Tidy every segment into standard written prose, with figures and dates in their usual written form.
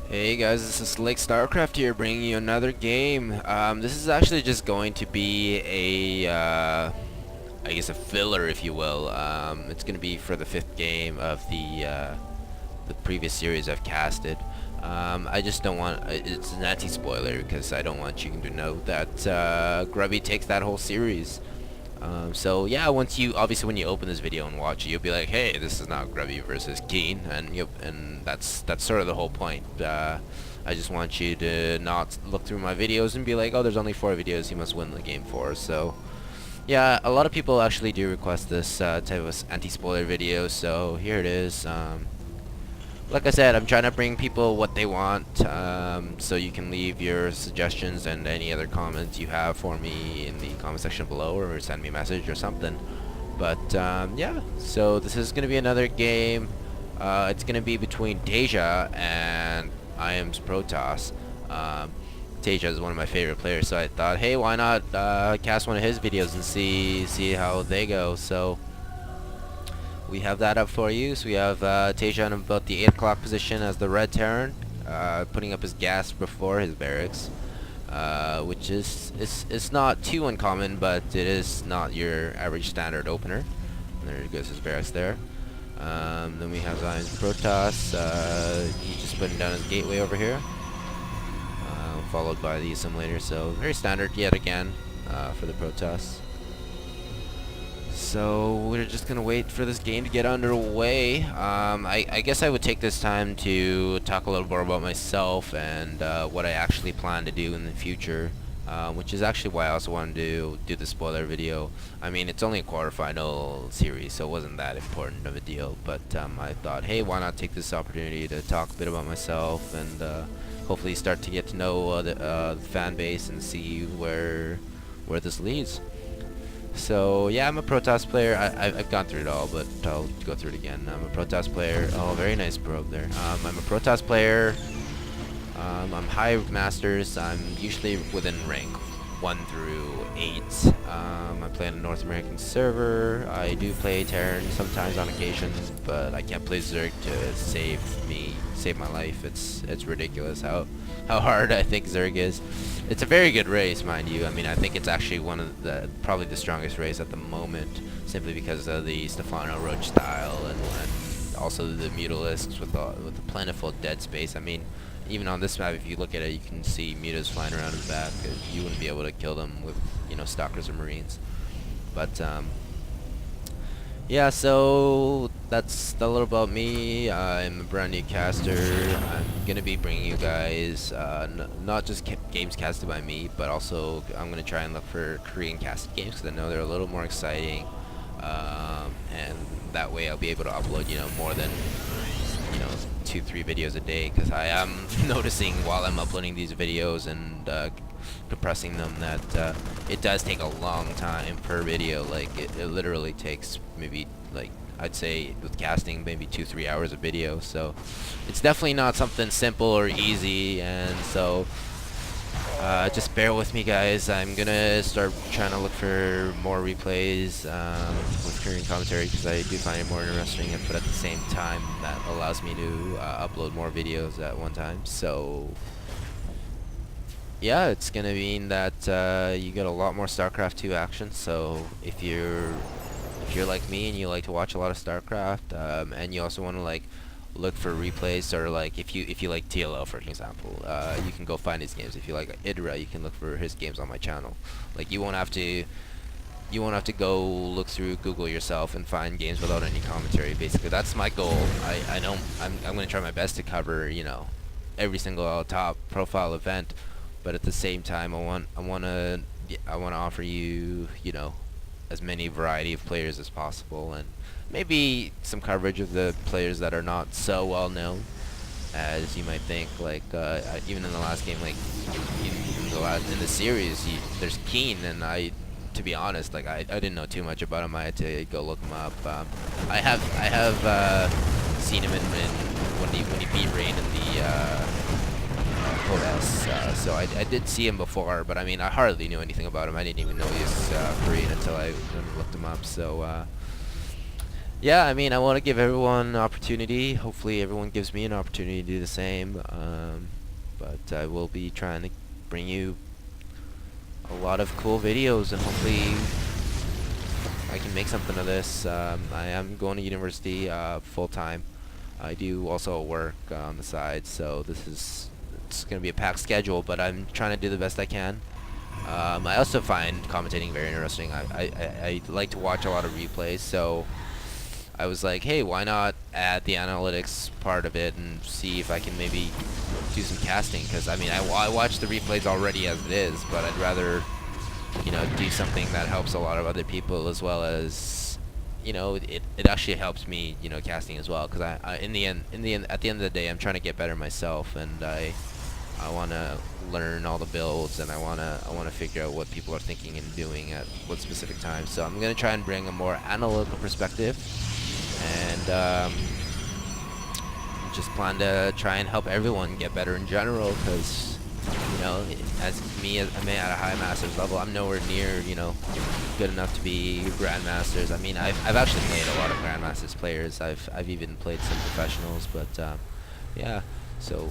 Hey guys, this is Lake Starcraft here, bringing you another game. This is actually just going to be I guess a filler, if you will. It's going to be for the fifth game of the previous series I've casted. I just don't want, it's an anti-spoiler because I don't want you to know that Grubby takes that whole series. So yeah, obviously when you open this video and watch it, you'll be like, hey, this is not Grubby versus Keen, and that's sort of the whole point. I just want you to not look through my videos and be like, oh, there's only 4 videos, he must win the game for. So yeah, a lot of people actually do request this type of anti-spoiler video, so here it is. Like I said, I'm trying to bring people what they want, so you can leave your suggestions and any other comments you have for me in the comment section below, or send me a message or something. But yeah, so this is going to be another game. It's going to be between Deja and IAM's Protoss. Deja is one of my favorite players, so I thought, hey, why not cast one of his videos and see how they go. So we have that up for you. So we have Teja in about the 8 o'clock position as the Red Terran, putting up his gas before his barracks, which it's not too uncommon, but it is not your average standard opener. And there goes his barracks there. Then we have Zion's Protoss. He's just putting down his gateway over here, followed by the assimilator. So very standard yet again for the Protoss. So we're just gonna wait for this game to get underway. I guess I would take this time to talk a little more about myself and what I actually plan to do in the future, which is actually why I also wanted to do the spoiler video. I mean, it's only a quarterfinal series, so it wasn't that important of a deal, but I thought, hey, why not take this opportunity to talk a bit about myself and hopefully start to get to know the fan base and see where this leads. So yeah, I'm a Protoss player. I've gone through it all, but I'll go through it again. I'm a Protoss player. Oh, very nice probe there. I'm a Protoss player. I'm high masters. I'm usually within rank 1 through 8. I play on a North American server. I do play Terran sometimes on occasion, but I can't play Zerg to save my life. It's ridiculous how hard I think Zerg is. It's a very good race, mind you. I mean, I think it's actually one of probably the strongest race at the moment, simply because of the Stefano Roach style and also the Mutalisks with the plentiful dead space. I mean, even on this map, if you look at it, you can see mutas flying around his back. You wouldn't be able to kill them with, stalkers or marines. But yeah, so that's a little about me. I'm a brand new caster. I'm gonna be bringing you guys not just games casted by me, but also I'm gonna try and look for Korean casted games because I know they're a little more exciting, and that way I'll be able to upload, more than 2-3 videos a day, because I am noticing while I'm uploading these videos and compressing them that it does take a long time per video. Like it literally takes maybe, like, I'd say with casting maybe 2-3 hours of video, so it's definitely not something simple or easy. And so just bear with me, guys. I'm gonna start trying to look for more replays with Korean commentary, because I do find it more interesting, but at the same time that allows me to upload more videos at one time. So yeah, it's gonna mean that you get a lot more StarCraft 2 action. So if you're like me and you like to watch a lot of StarCraft, and you also want to like look for replays, or like if you like TLO, for example, you can go find his games. If you like Idra, you can look for his games on my channel. Like you won't have to go look through Google yourself and find games without any commentary. Basically, that's my goal. I know I'm gonna try my best to cover every single top profile event, but at the same time I want to offer you as many variety of players as possible, and maybe some coverage of the players that are not so well known as you might think. Like even in the last game, like in the series, there's Keen, and to be honest, like I didn't know too much about him. I had to go look him up. I have seen him when he beat Rain in the Code S, so I did see him before, but I mean, I hardly knew anything about him. I didn't even know he was Korean until I looked him up. So yeah, I mean, I want to give everyone an opportunity. Hopefully, everyone gives me an opportunity to do the same. But I will be trying to bring you a lot of cool videos, and hopefully, I can make something of this. I am going to university full time. I do also work on the side, so it's going to be a packed schedule, but I'm trying to do the best I can. I also find commentating very interesting. I like to watch a lot of replays, so I was like, hey, why not add the analytics part of it and see if I can maybe do some casting? Because I mean, I watch the replays already as it is, but I'd rather, you know, do something that helps a lot of other people, as well as, you know, it actually helps me, you know, casting as well. Because in the end, at the end of the day, I'm trying to get better myself, and I want to learn all the builds, and I want to figure out what people are thinking and doing at what specific times. So I'm gonna try and bring a more analytical perspective, and just plan to try and help everyone get better in general. Because, you know, as I'm at a high master's level, I'm nowhere near, you know, good enough to be grandmasters. I mean, I've actually played a lot of grandmasters players. I've even played some professionals, but yeah. So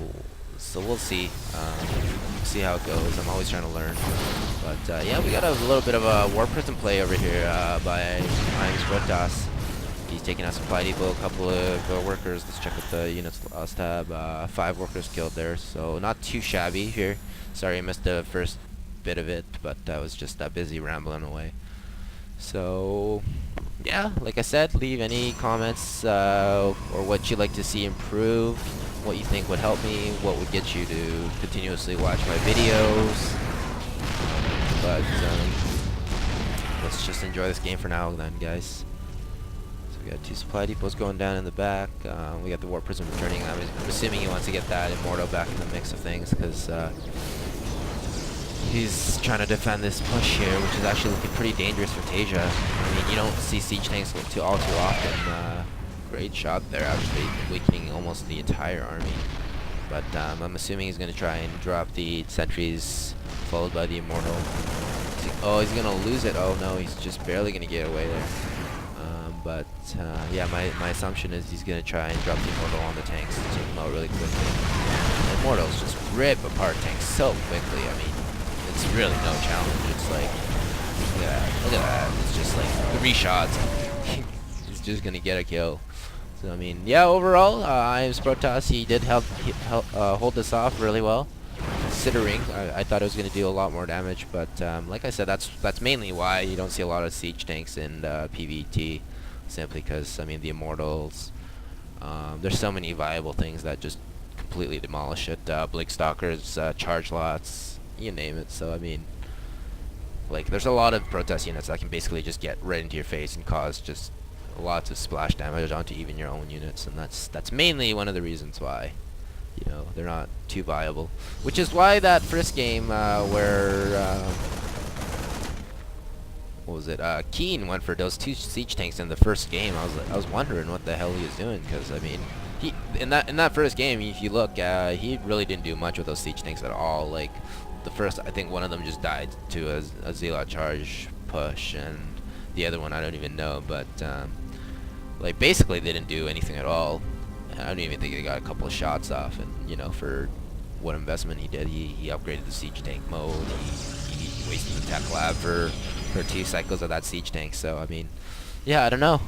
we'll see. See how it goes. I'm always trying to learn. But yeah, we got a little bit of a War Prism play over here by Iams Rotas. He's taking out Supply Depot, a couple of workers. Let's check out the units lost tab. 5 workers killed there, so not too shabby here. Sorry I missed the first bit of it, but I was just busy rambling away. So yeah, like I said, leave any comments or what you'd like to see improve, what you think would help me, what would get you to continuously watch my videos. But let's just enjoy this game for now then, guys. So we got 2 supply depots going down in the back. We got the War Prism returning. I'm assuming he wants to get that Immortal back in the mix of things, because he's trying to defend this push here, which is actually looking pretty dangerous for Tasia. I mean, you don't see siege tanks all too often. Great shot there, actually, weakening almost the entire army. But I'm assuming he's going to try and drop the sentries, followed by the Immortal. Oh, he's going to lose it. Oh no, he's just barely going to get away there. But yeah, my assumption is he's going to try and drop the Immortal on the tanks and take them out really quickly. The Immortals just rip apart tanks so quickly. I mean, it's really no challenge. It's like, look at that. It's just like 3 shots. He's just gonna get a kill. So I mean, yeah. Overall, Iams Protoss, he did help hold this off really well. Considering I thought it was gonna do a lot more damage, but like I said, that's mainly why you don't see a lot of siege tanks in PvT, simply because I mean the Immortals. There's so many viable things that just completely demolish it. Blink Stalkers, charge lots, you name it. So I mean, like, there's a lot of Protest units that can basically just get right into your face and cause just lots of splash damage onto even your own units, and that's mainly one of the reasons why, you know, they're not too viable. Which is why that first game where what was it? Keen went for those 2 siege tanks in the first game. I was wondering what the hell he was doing, because I mean, he in that first game, if you look, he really didn't do much with those siege tanks at all. Like, the first, I think one of them just died to a Zealot charge push, and the other one I don't even know. But like, basically they didn't do anything at all. I don't even think they got a couple of shots off, and you know, for what investment he did, he upgraded the siege tank mode. He wasted the tech lab for 2 cycles of that siege tank. So I mean, yeah, I don't know.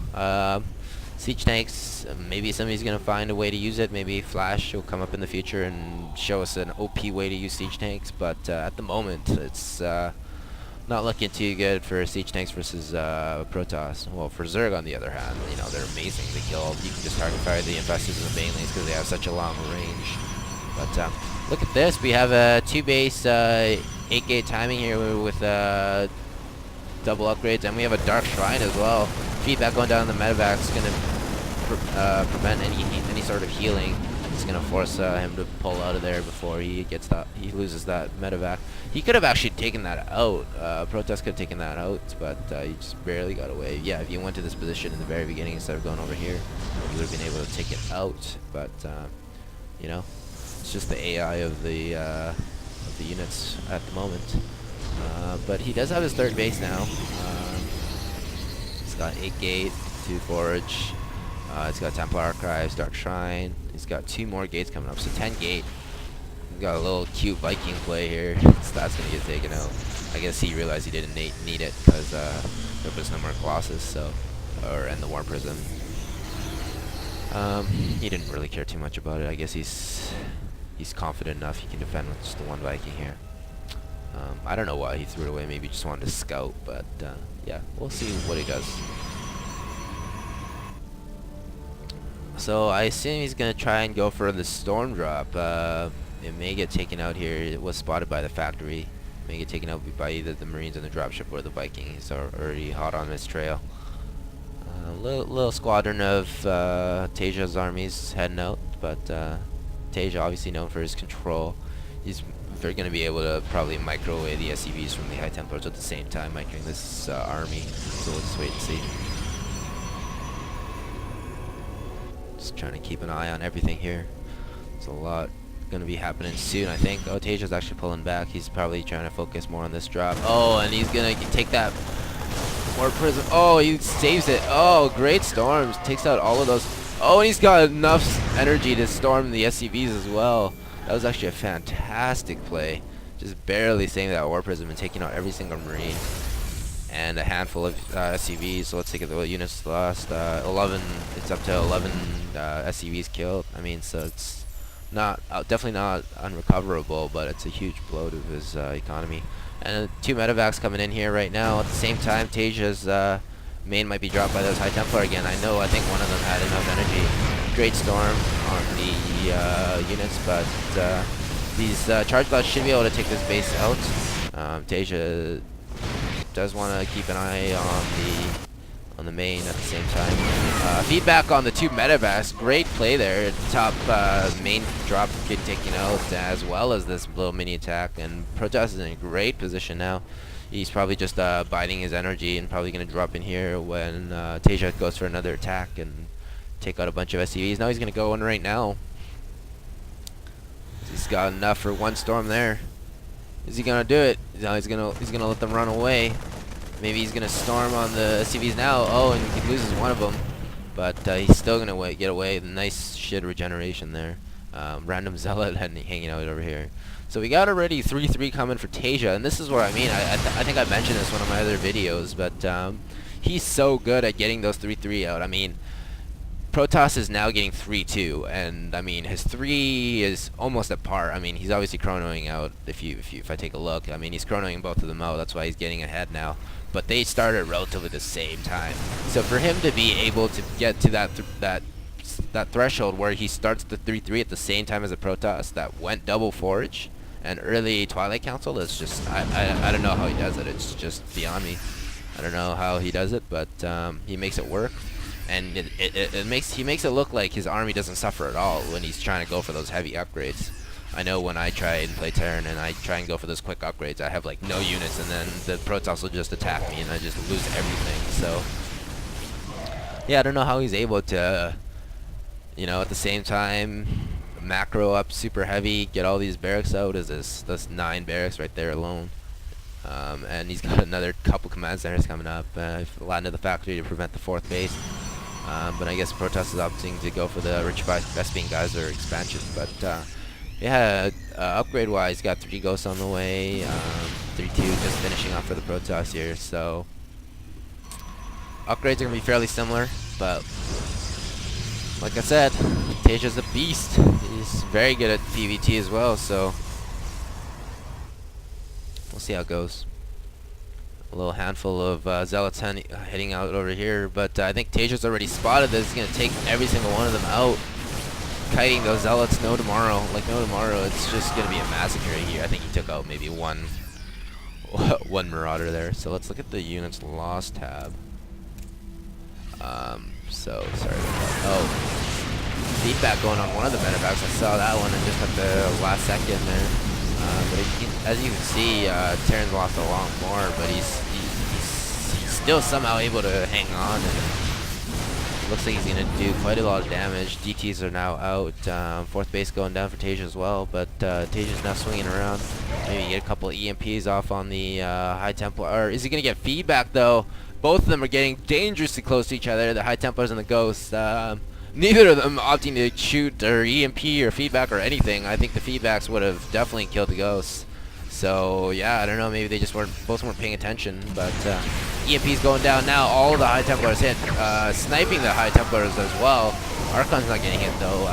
Siege tanks, maybe somebody's gonna find a way to use it. Maybe Flash will come up in the future and show us an OP way to use siege tanks. But at the moment, it's not looking too good for siege tanks versus Protoss. Well, for Zerg, on the other hand, you know, they're amazing. They kill. You can just target fire the Infestors and the Banelings because they have such a long range. But look at this. We have a 2 base 8-gate timing here with double upgrades, and we have a Dark Shrine as well. Feedback going down the medevac is going to prevent any sort of healing. It's going to force him to pull out of there before he loses that medevac. He could have actually taken that out. Protest could have taken that out, but he just barely got away. Yeah, if you went to this position in the very beginning instead of going over here, you would have been able to take it out. But you know, it's just the AI of the units at the moment. But he does have his 3rd base now. He's got 8-gate 2 forage. He's got Templar Archives, Dark Shrine. He's got 2 more gates coming up, so 10 gate. He's got a little cute Viking play here. So that's gonna get taken out. I guess he realized he didn't need it because there was no more Colossus, so and the War Prism. He didn't really care too much about it. I guess he's confident enough he can defend with just the 1 Viking here. I don't know why he threw it away. Maybe he just wanted to scout, but yeah, we'll see what he does. So I assume he's gonna try and go for the storm drop. It may get taken out here. It was spotted by the factory. It may get taken out by either the Marines on the dropship or the Viking. He's already hot on his trail. Little squadron of Teja's armies heading out, but Teja obviously known for his control. They're going to be able to probably micro away the SCVs from the High Templars at the same time microing this army. So we'll just wait and see. Just trying to keep an eye on everything here. There's a lot going to be happening soon, I think. Oh, Teja's actually pulling back. He's probably trying to focus more on this drop. Oh, and he's going to take that War Prism. Oh, he saves it. Oh, great storms. Takes out all of those. Oh, and he's got enough energy to storm the SCVs as well. That was actually a fantastic play. Just barely saving that War Prism and taking out every single Marine. And a handful of SCVs. So let's take the units lost. 11. It's up to 11 SCVs killed. I mean, so it's not definitely not unrecoverable, but it's a huge blow to his economy. And 2 medevacs coming in here right now. At the same time, Teja's main might be dropped by those High Templar again. I think one of them had enough energy. Great storm on the units, but these charge clouds should be able to take this base out. Teja does want to keep an eye on the main at the same time. Feedback on the 2 medevacs. Great play there. Top main drop getting taken out, as well as this little mini attack. And Protoss is in a great position now. He's probably just biding his energy and probably going to drop in here when Teja goes for another attack and take out a bunch of SCVs. Now he's going to go in right now. He's got enough for 1 storm there. Is he going to do it? No, he's going to let them run away. Maybe he's going to storm on the SCVs now. Oh, and he loses one of them. But he's still going to get away. Nice shit regeneration there. Random Zealot hanging out over here. So we got already 3-3 coming for Teja, and this is what I mean. I think I mentioned this in one of my other videos, but he's so good at getting those 3-3 out. I mean, Protoss is now getting 3-2, and I mean his 3 is almost at par. I mean, he's obviously chronoing out. If I take a look, I mean he's chronoing both of them out. That's why he's getting ahead now. But they started relatively the same time. So for him to be able to get to that threshold where he starts the 3-3 at the same time as a Protoss that went double forage and early Twilight Council, is just I don't know how he does it. It's just beyond me. I don't know how he does it, but he makes it work. And he makes it look like his army doesn't suffer at all when he's trying to go for those heavy upgrades. I know when I try and play Terran and I try and go for those quick upgrades, I have like no units, and then the Protoss will just attack me and I just lose everything. So yeah, I don't know how he's able to, you know, at the same time macro up super heavy, get all these barracks out. Is this 9 barracks right there alone. And he's got another couple command centers coming up. Land of the factory to prevent the 4th base. But I guess Protoss is opting to go for the Rich Vespine Geyser expansion. But yeah, upgrade-wise, got 3 ghosts on the way. 3-2 just finishing off for the Protoss here. So upgrades are going to be fairly similar, but like I said, Teja's a beast. He's very good at PvT as well, so we'll see how it goes. A little handful of Zealots heading out over here, but I think Teja's already spotted this. He's going to take every single one of them out. Kiting those Zealots, no tomorrow. Like, no tomorrow. It's just going to be a massacre here. I think he took out maybe one Marauder there. So let's look at the units lost tab. So, sorry about that. Oh, feedback going on one of the medevacs. I saw that one and just at the last second there. But as you can see, Terran's lost a lot more, but he's still somehow able to hang on, and looks like he's going to do quite a lot of damage. DTs are now out. 4th base going down for Teja as well, but Teja's now swinging around. Maybe get a couple EMPs off on the High Templar. Or is he going to get feedback though? both of them are getting dangerously close to each other, the High Templars and the Ghosts. Neither of them opting to shoot or EMP or feedback or anything. I think the feedbacks would have definitely killed the Ghosts. So yeah, I don't know, maybe they just both weren't paying attention, but EMP's going down now. All the High Templars hit, sniping the High Templars as well. Archon's not getting hit though.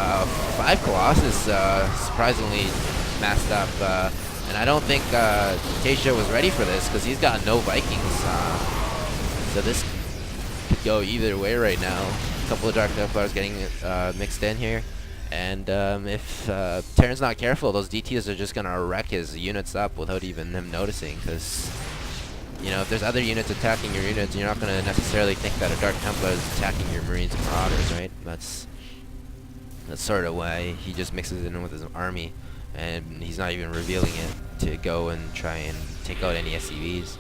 5 Colossus surprisingly masked up, and I don't think Tasia was ready for this because he's got no Vikings. So this could go either way right now. A couple of Dark Templars getting mixed in here. And if Terran's not careful, those DTs are just going to wreck his units up without even him noticing. Because, you know, if there's other units attacking your units, you're not going to necessarily think that a Dark Templar is attacking your Marines and Marauders, right? That's sort of why he just mixes it in with his army. And he's not even revealing it to go and try and take out any SCVs.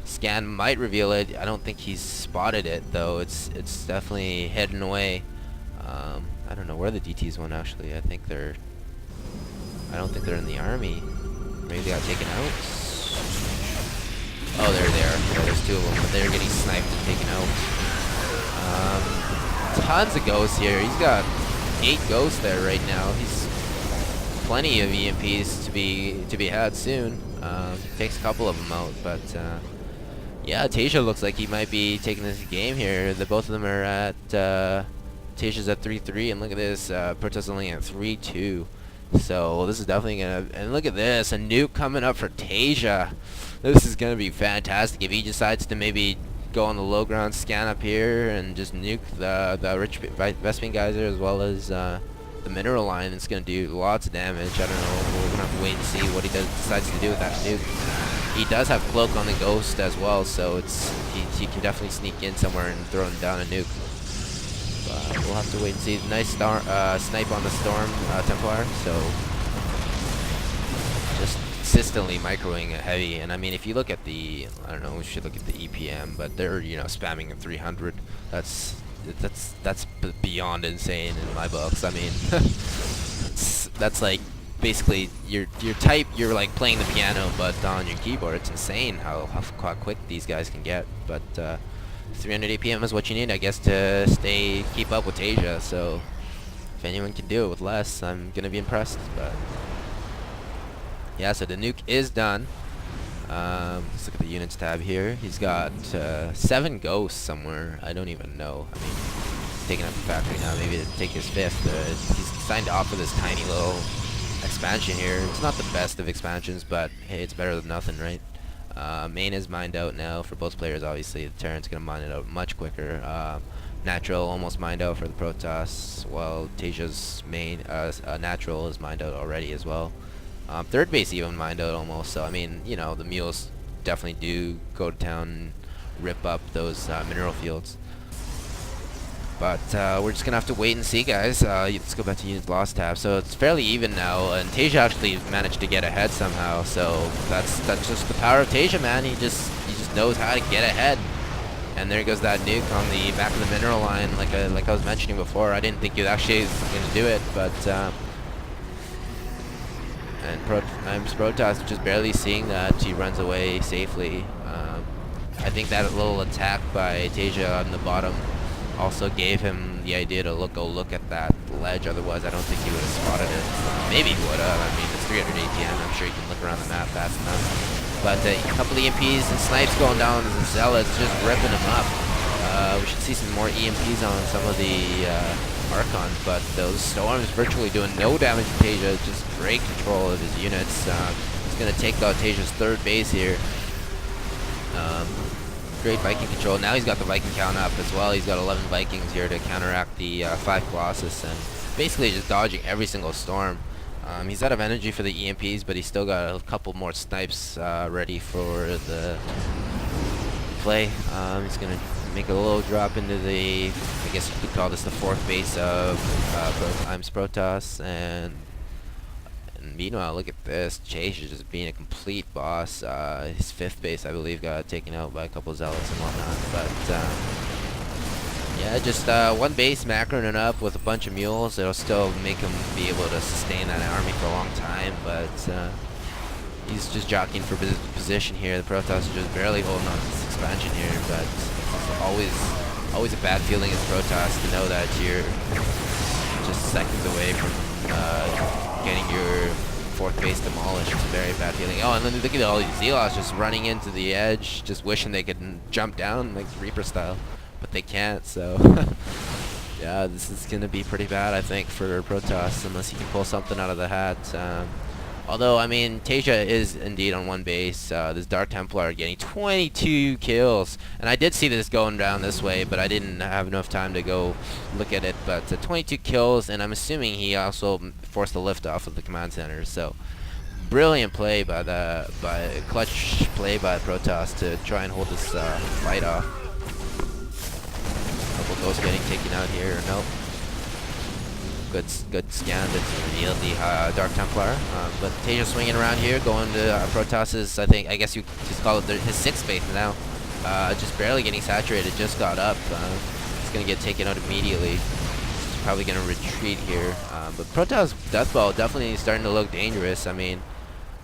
Scan might reveal it. I don't think he's spotted it, though. It's definitely heading away. I don't know where the DTs went actually. I don't think they're in the army. Maybe they got taken out. Oh, they're there. Yeah, there's 2 of them, but they're getting sniped and taken out. Tons of ghosts here. He's got 8 ghosts there right now. He's plenty of EMPs to be had soon. Takes a couple of them out, but yeah, Tasia looks like he might be taking this game here. Both of them are at. Tasia's at 3-3, and look at this, Protoss only at 3-2. So this is definitely gonna, and look at this, a nuke coming up for Tasia. This is gonna be fantastic if he decides to maybe go on the low ground scan up here and just nuke the rich Vespene geyser as well as the mineral line. It's gonna do lots of damage. I don't know. We're gonna have to wait and see what he decides to do with that nuke. He does have cloak on the Ghost as well, so he can definitely sneak in somewhere and throw down a nuke. We'll have to wait and see. Nice snipe on the Storm Templar, so just consistently microing a heavy. And I mean, if you look at the, I don't know, we should look at the EPM, but they're, you know, spamming at 300. That's beyond insane in my books. I mean, that's like basically you're like playing the piano, but on your keyboard. It's insane how quick these guys can get. But 300 APM is what you need, I guess, to keep up with Tasia. So if anyone can do it with less, I'm gonna be impressed. But yeah, so the nuke is done. Let's look at the units tab here. He's got 7 ghosts somewhere. I don't even know. I mean, he's taking up the factory now. Maybe to take his 5th. He's signed off for this tiny little expansion here. It's not the best of expansions, but hey, it's better than nothing, right? Main is mined out now for both players. Obviously, the Terran's gonna mine it out much quicker. Natural almost mined out for the Protoss, while Tasia's main natural is mined out already as well. 3rd base even mined out almost. So I mean, you know, the mules definitely do go to town and rip up those mineral fields. But we're just gonna have to wait and see, guys. Let's go back to units lost tab. So it's fairly even now, and Tasia actually managed to get ahead somehow. So that's just the power of Tasia, man. He just knows how to get ahead. And there goes that nuke on the back of the mineral line, like I was mentioning before. I didn't think he was actually gonna do it, but and Protoss just barely seeing that he runs away safely. I think that little attack by Tasia on the bottom also gave him the idea to go look at that ledge. Otherwise, I don't think he would have spotted it. Maybe he would have. I mean, it's 300 ATM. I'm sure he can look around the map fast enough. But a couple of EMPs and snipes going down as the Zealots just ripping him up. We should see some more EMPs on some of the Archons, but those Storms virtually doing no damage to Tasia. Just great control of his units. He's going to take out Tasia's 3rd base here. Great Viking control. Now he's got the Viking count up as well. He's got 11 Vikings here to counteract the 5 Colossus, and basically just dodging every single Storm. He's out of energy for the EMPs, but he's still got a couple more snipes ready for the play. He's going to make a little drop into the, I guess you could call this the 4th base of Protoss, and meanwhile, look at this. Chase is just being a complete boss. His 5th base, I believe, got taken out by a couple of Zealots and whatnot. But yeah, just 1 base macroing it up with a bunch of mules. It'll still make him be able to sustain that army for a long time. But he's just jockeying for position here. The Protoss are just barely holding on to this expansion here. But always a bad feeling as Protoss to know that you're just seconds away from getting your fourth base demolished. It's a very bad feeling. Oh, and then look at all these Zealots just running into the edge, just wishing they could jump down like Reaper style, but they can't. So yeah, this is gonna be pretty bad, I think, for Protoss unless he can pull something out of the hat. Although, I mean, Tasia is indeed on one base. This Dark Templar getting 22 kills. And I did see this going down this way, but I didn't have enough time to go look at it. But 22 kills, and I'm assuming he also forced the lift off of the command center. So, brilliant play by clutch play by Protoss to try and hold this fight off. Couple ghosts getting taken out here. Nope. Good scan to reveal the Dark Templar, but Tasia swinging around here, going to Protoss's. I guess you just call it his sixth base now. Just barely getting saturated. Just got up. It's gonna get taken out immediately. He's probably gonna retreat here. But Protoss Deathball definitely starting to look dangerous. I mean,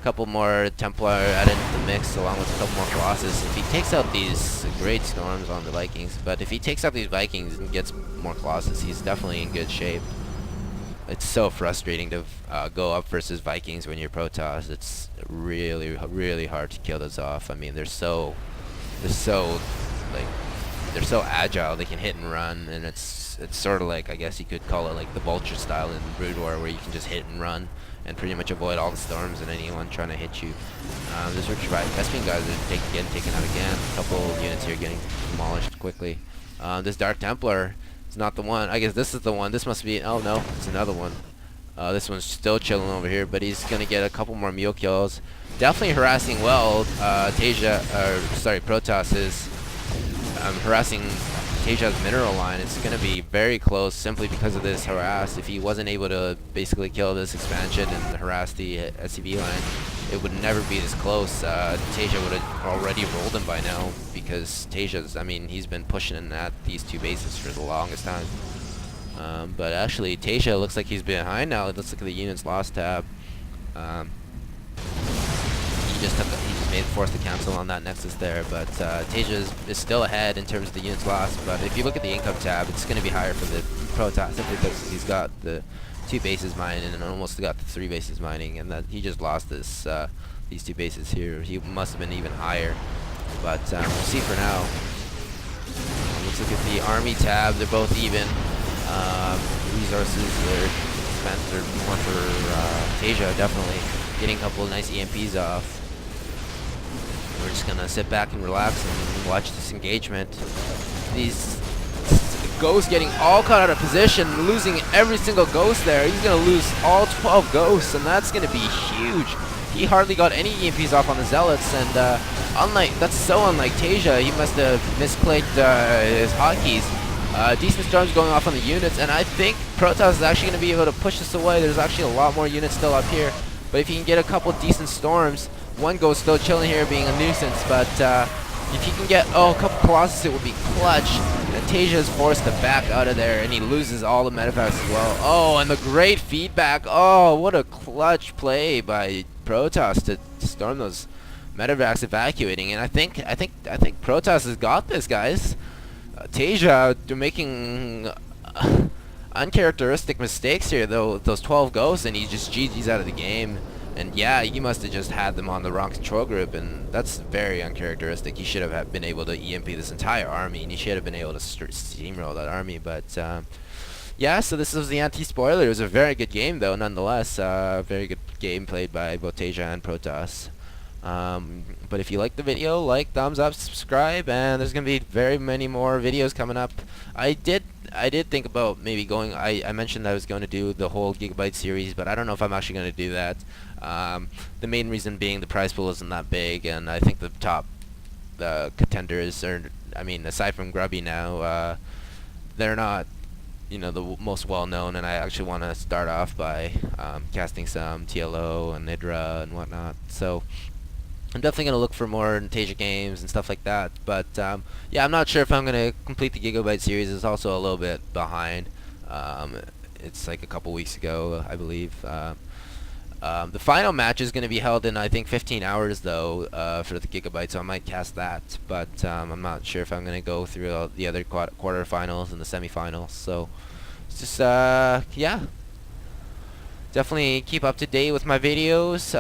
a couple more Templar added into the mix, along with a couple more Colossus. If he takes out these great storms on the Vikings, but if he takes out these Vikings and gets more Colossus, he's definitely in good shape. It's so frustrating to go up versus Vikings when you're Protoss. It's really hard to kill those off. I mean, they're so agile. They can hit and run, and it's sort of like, I guess you could call it like the Vulture style in Brood War, where you can just hit and run and pretty much avoid all the storms and anyone trying to hit you. This Vespene guys are getting taken out again. A couple units here getting demolished quickly. This Dark Templar. It's not the one. I guess this is the one. This must be. Oh no, it's another one. This one's still chilling over here, but he's gonna get a couple more mule kills. Definitely harassing well. Protoss is harassing Tasia's mineral line. It's gonna be very close simply because of this harass. If he wasn't able to basically kill this expansion and harass the SCV line, it would never be this close. Tasia would have already rolled him by now, because Tasia's, I mean, he's been pushing at these two bases for the longest time. But actually, Tasia looks like he's behind now. Let's look at the units lost tab. He just forced the cancel on that Nexus there, but Tasia is still ahead in terms of the units lost. But if you look at the income tab, it's going to be higher for the Protoss simply because he's got the 2 bases mining and almost got the 3 bases mining, and that he just lost this these 2 bases here. He must have been even higher, but we'll see for now. Let's look at the army tab. They're both even. Resources are spent. They're more for Tasia, definitely getting a couple of nice EMPs off. We're just gonna sit back and relax and watch this engagement. These ghosts getting all caught out of position, losing every single ghost there. He's gonna lose all 12 ghosts, and that's gonna be huge. He hardly got any EMPs off on the Zealots, and that's so unlike Tasia. He must have misclicked his hotkeys. Decent storms going off on the units, and I think Protoss is actually going to be able to push this away. There's actually a lot more units still up here, but if he can get a couple decent storms, one ghost still chilling here being a nuisance, but if he can get a couple Colossus, it would be clutch. And Tasia is forced to back out of there, and he loses all the medevacts as well. Oh, and the great feedback. Oh, what a clutch play by Protoss to storm those medevacts evacuating. And I think Protoss has got this, guys. Tasia, they're making uncharacteristic mistakes here, though. Those 12 ghosts, and he just GG's out of the game. And yeah, he must have just had them on the wrong control group, and that's very uncharacteristic. He should have been able to EMP this entire army, and he should have been able to steamroll that army. But yeah, so this was the anti-spoiler. It was a very good game, though, nonetheless. Very good game played by both Tasia and Protoss. But if you like the video, like, thumbs up, subscribe, and there's gonna be very many more videos coming up. I did think about maybe going. I mentioned I was going to do the whole Gigabyte series, but I don't know if I'm actually going to do that. The main reason being the prize pool isn't that big, and I think the top contenders are, I mean, aside from Grubby now, they're not, you know, the most well known, and I actually want to start off by casting some TLO and Nidra and whatnot. So I'm definitely going to look for more Tasia games and stuff like that. But yeah, I'm not sure if I'm going to complete the Gigabyte series. It's also a little bit behind. It's like a couple weeks ago, I believe. The final match is going to be held in, I think, 15 hours though, for the Gigabyte, so I might cast that. But I'm not sure if I'm going to go through all the other quarterfinals and the semifinals. So it's just yeah. Definitely keep up to date with my videos.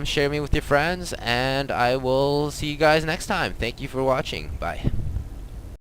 Share me with your friends, and I will see you guys next time. Thank you for watching. Bye.